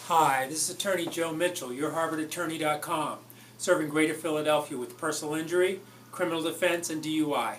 Hi, this is Attorney Joe Mitchell, YourHarvardAttorney.com, serving Greater Philadelphia with personal injury, criminal defense, and DUI.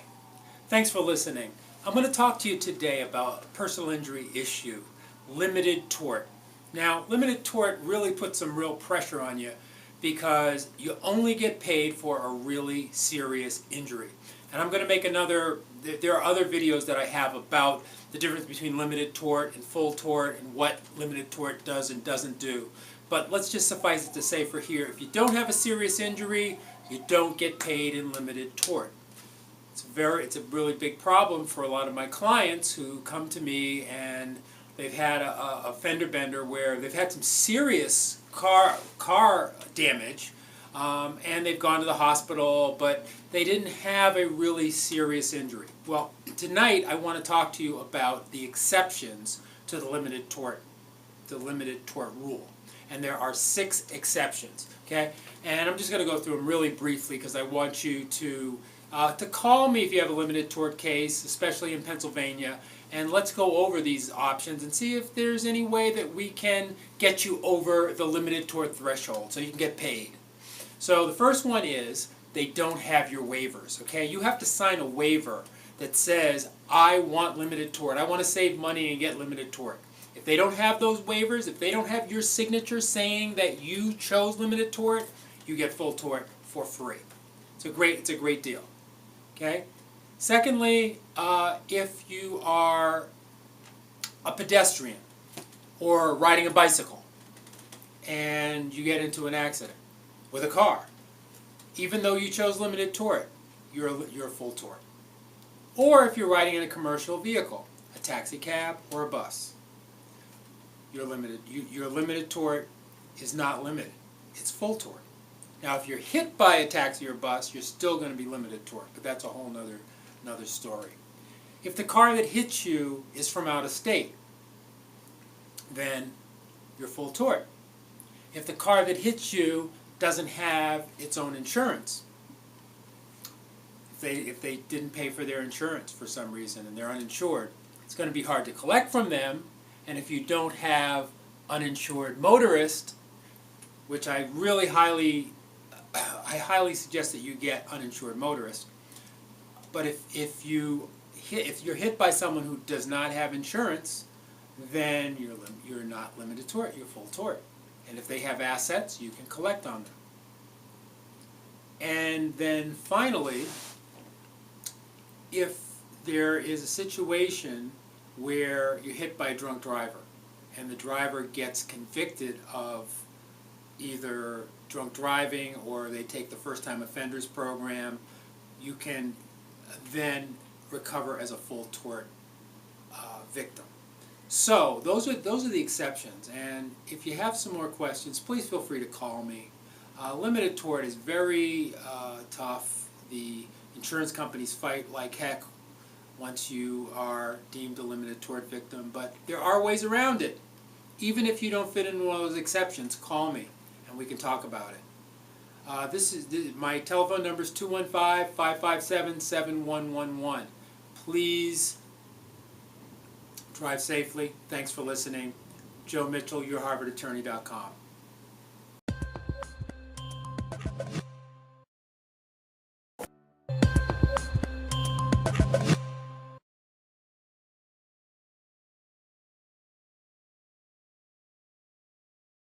Thanks for listening. I'm going to talk to you today about a personal injury issue, limited tort. Now, limited tort really puts some real pressure on you because you only get paid for a really serious injury. And I'm going to make there are other videos that I have about the difference between limited tort and full tort and what limited tort does and doesn't do. But let's just suffice it to say for here, if you don't have a serious injury, you don't get paid in limited tort. It's a really big problem for a lot of my clients who come to me and they've had a fender bender where they've had some serious car damage, and they've gone to the hospital, but they didn't have a really serious injury. Well, tonight I want to talk to you about the exceptions to the limited tort rule. And there are 6 exceptions, okay? And I'm just going to go through them really briefly because I want you to call me if you have a limited tort case, especially in Pennsylvania, and let's go over these options and see if there's any way that we can get you over the limited tort threshold so you can get paid. So the first one is they don't have your waivers, okay? You have to sign a waiver that says, I want limited tort. I want to save money and get limited tort. If they don't have those waivers, if they don't have your signature saying that you chose limited tort, you get full tort for free. It's a great deal, okay? Secondly, if you are a pedestrian or riding a bicycle and you get into an accident with a car, even though you chose limited tort, you're full tort. Or if you're riding in a commercial vehicle, a taxi cab or a bus, you're limited. Your limited tort is not limited. It's full tort. Now, if you're hit by a taxi or bus, you're still going to be limited tort, but that's a whole another story. If the car that hits you is from out of state, then you're full tort. If the car that hits you doesn't have its own insurance, if they didn't pay for their insurance for some reason and they're uninsured, it's going to be hard to collect from them. And if you don't have uninsured motorist, which I highly suggest that you get uninsured motorist. But if you're hit by someone who does not have insurance, then you're not limited tort, you're full tort. And if they have assets, you can collect on them. And then finally, if there is a situation where you're hit by a drunk driver and the driver gets convicted of either drunk driving or they take the first time offenders program, you can then recover as a full tort victim. So those are the exceptions, and if you have some more questions, please feel free to call me. Limited tort is very tough. The insurance companies fight like heck once you are deemed a limited tort victim, but there are ways around it. Even if you don't fit in one of those exceptions, call me and we can talk about it. My telephone number is 215-557-7111. Please drive safely. Thanks for listening. Joe Mitchell, YourHarvardAttorney.com.